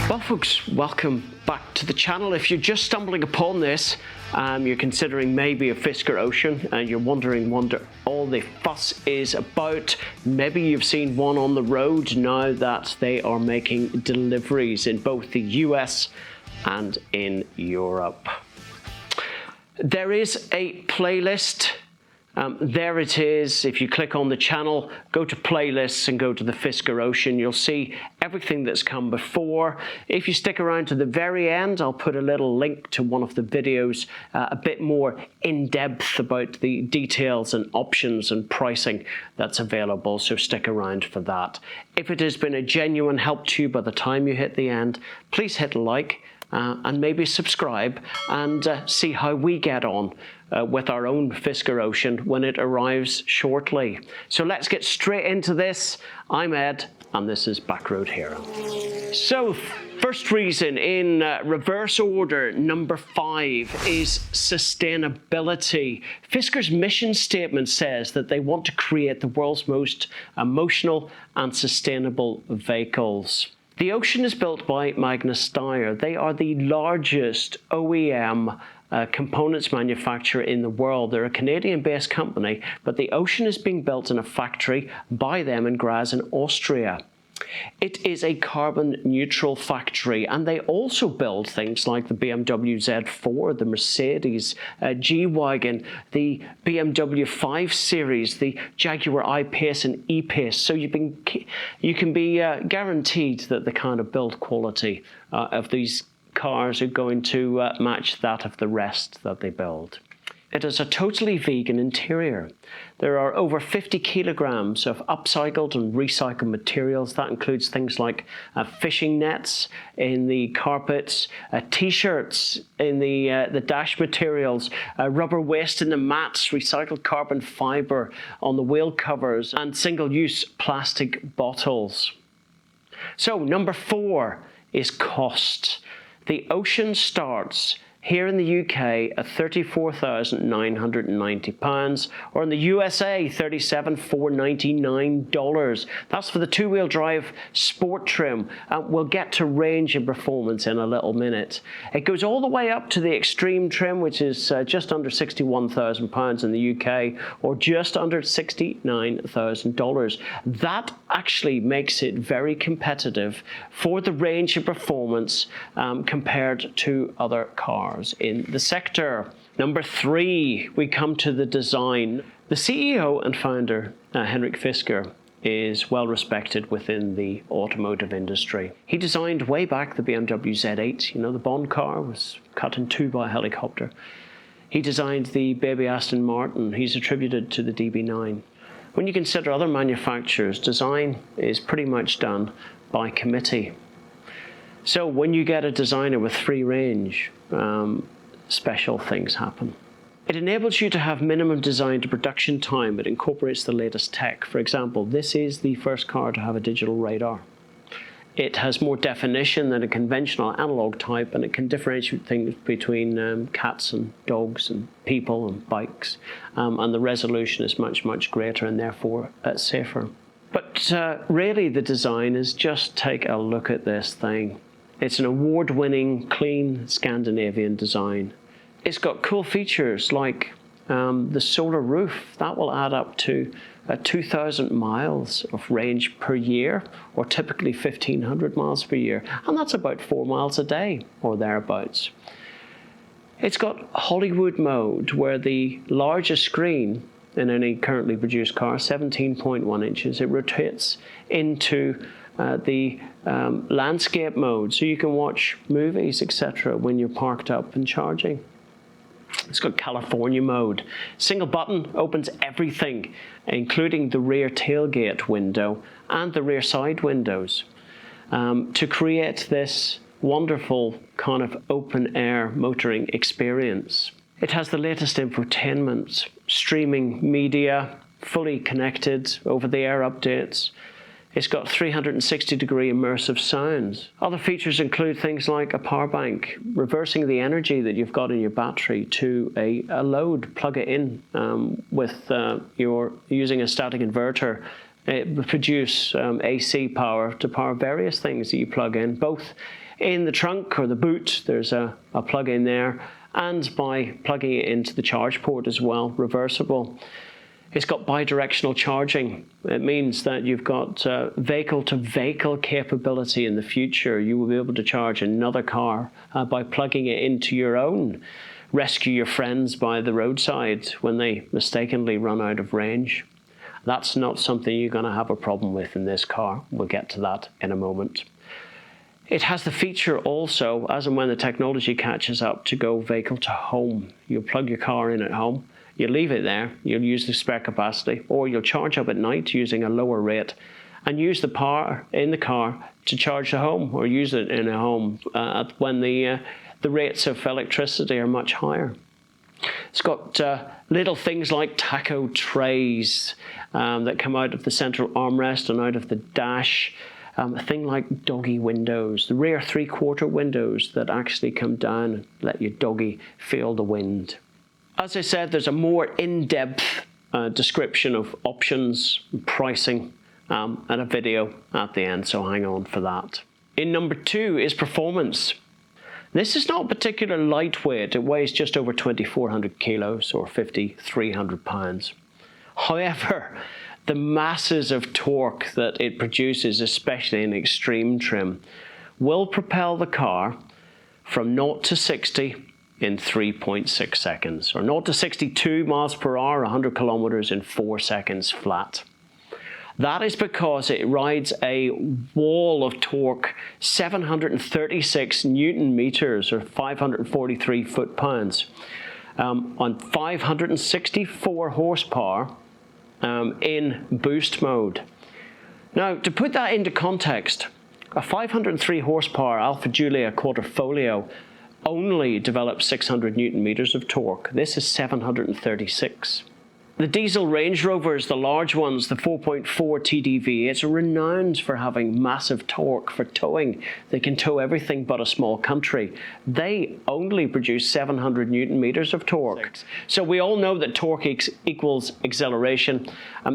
Well folks, welcome back to the channel. If you're just stumbling upon this, you're considering maybe a Fisker Ocean and you're wondering what all the fuss is about. Maybe you've seen one on the road now that they are making deliveries in both the US and in Europe. There is a playlist. There it is. If you click on the channel, go to playlists and go to the Fisker Ocean, you'll see everything that's come before. If you stick around to the very end, I'll put a little link to one of the videos, a bit more in depth about the details and options and pricing that's available, so stick around for that. If it has been a genuine help to you by the time you hit the end, please hit like and maybe subscribe and see how we get on with our own Fisker Ocean when it arrives shortly. So let's get straight into this. I'm Ed and this is Backroad Hero. So first reason in reverse order, number 5 is sustainability. Fisker's mission statement says that they want to create the world's most emotional and sustainable vehicles. The Ocean is built by Magnus Steyr. They are the largest OEM components manufacturer in the world. They're a Canadian-based company, but the Ocean is being built in a factory by them in Graz in Austria. It is a carbon neutral factory, and they also build things like the BMW Z4, the Mercedes G-Wagon, the BMW 5 Series, the Jaguar I-Pace and E-Pace. So you can be guaranteed that the kind of build quality of these cars are going to match that of the rest that they build. It is a totally vegan interior. There are over 50 kilograms of upcycled and recycled materials. That includes things like fishing nets in the carpets, t-shirts in the dash materials, rubber waste in the mats, recycled carbon fiber on the wheel covers, and single-use plastic bottles. So number 4 is cost. The Ocean starts here in the UK at £34,990, or in the USA, $37,499. That's for the two-wheel drive sport trim. We'll get to range and performance in a little minute. It goes all the way up to the extreme trim, which is just under £61,000 in the UK, or just under $69,000. That actually makes it very competitive for the range and performance compared to other cars in the sector. Number 3, we come to the design. The CEO and founder, Henrik Fisker, is well respected within the automotive industry. He designed way back the BMW Z8, you know, the Bond car was cut in 2 by a helicopter. He designed the baby Aston Martin. He's attributed to the DB9. When you consider other manufacturers, design is pretty much done by committee. So when you get a designer with free range, special things happen. It enables you to have minimum design to production time. It incorporates the latest tech. For example, this is the first car to have a digital radar. It has more definition than a conventional analog type, and it can differentiate things between cats and dogs and people and bikes. And the resolution is much, much greater and therefore safer. But really the design is just take a look at this thing. It's an award-winning, clean Scandinavian design. It's got cool features like the solar roof. That will add up to 2,000 miles of range per year, or typically 1,500 miles per year. And that's about 4 miles a day, or thereabouts. It's got Hollywood mode, where the largest screen in any currently produced car, 17.1 inches, it rotates into the landscape mode, so you can watch movies, etc. when you're parked up and charging. It's got California mode. Single button opens everything, including the rear tailgate window and the rear side windows, to create this wonderful kind of open air motoring experience. It has the latest infotainment, streaming media, fully connected over-the-air updates, It's got 360-degree immersive sound. Other features include things like a power bank, reversing the energy that you've got in your battery to a load. Plug it in with your using a static inverter. It will produce AC power to power various things that you plug in, both in the trunk or the boot. There's a plug in there, and by plugging it into the charge port as well, reversible. It's got bidirectional charging. It means that you've got vehicle-to-vehicle capability in the future. You will be able to charge another car by plugging it into your own. Rescue your friends by the roadside when they mistakenly run out of range. That's not something you're going to have a problem with in this car. We'll get to that in a moment. It has the feature also, as and when the technology catches up, to go vehicle to home. You'll plug your car in at home. You leave it there, you'll use the spare capacity, or you'll charge up at night using a lower rate and use the power in the car to charge the home, or use it in a home when the rates of electricity are much higher. It's got little things like taco trays that come out of the central armrest and out of the dash. A thing like doggy windows, the rear 3/4 windows that actually come down and let your doggy feel the wind. As I said, there's a more in-depth description of options, pricing, and a video at the end, so hang on for that. In number 2 is performance. This is not particularly lightweight. It weighs just over 2,400 kilos or 5,300 pounds. However, the masses of torque that it produces, especially in extreme trim, will propel the car from 0 to 60 in 3.6 seconds, or 0 to 62 miles per hour, 100 kilometers in 4 seconds flat. That is because it rides a wall of torque, 736 Newton meters, or 543 foot-pounds, on 564 horsepower in boost mode. Now, to put that into context, a 503 horsepower Alfa Giulia Quadrifoglio only develops 600 Newton meters of torque. This is 736. The diesel Range Rovers, the large ones, the 4.4 TDV, it's renowned for having massive torque for towing. They can tow everything but a small country. They only produce 700 Newton meters of torque. So we all know that torque equals acceleration.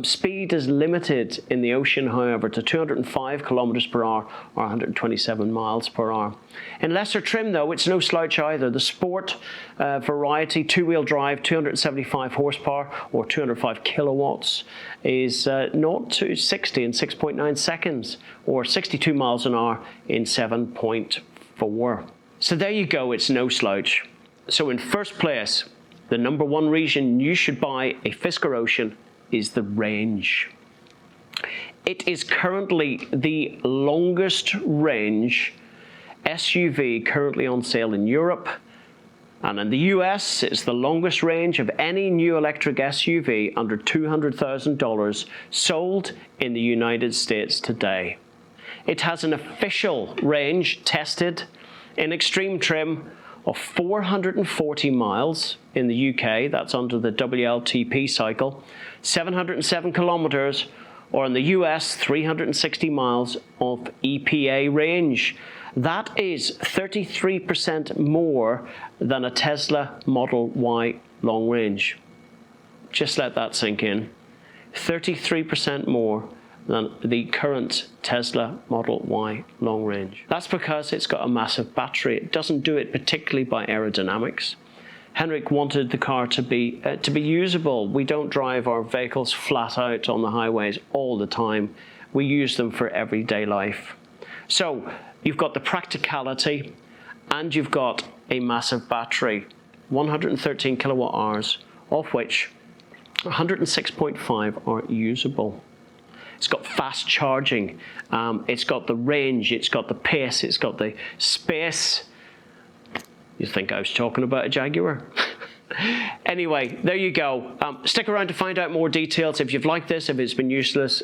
Speed is limited in the ocean, however, to 205 kilometers per hour or 127 miles per hour. In lesser trim, though, it's no slouch either. The Sport variety, two-wheel drive, 275 horsepower or 205 kilowatts is 0 to 60 in 6.9 seconds, or 62 miles an hour in 7.4. So there you go, it's no slouch. So in first place, the number 1 reason you should buy a Fisker Ocean is the range. It is currently the longest range SUV currently on sale in Europe. And in the US, it's the longest range of any new electric SUV under $200,000 sold in the United States today. It has an official range tested in extreme trim of 440 miles in the UK, that's under the WLTP cycle, 707 kilometers, or in the US, 360 miles of EPA range. That is 33% more than a Tesla Model Y long range. Just let that sink in. 33% more than the current Tesla Model Y long range. That's because it's got a massive battery. It doesn't do it particularly by aerodynamics. Henrik wanted the car to be usable. We don't drive our vehicles flat out on the highways all the time. We use them for everyday life. So you've got the practicality and you've got a massive battery, 113 kilowatt hours, of which 106.5 are usable. It's got fast charging, it's got the range, it's got the pace, it's got the space. You think I was talking about a Jaguar? Anyway, there you go. Stick around to find out more details. If you've liked this, if it's been useless,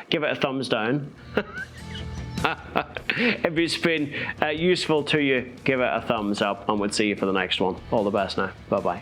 give it a thumbs down. If it's been useful to you, give it a thumbs up, and we'll see you for the next one. All the best now. Bye-bye.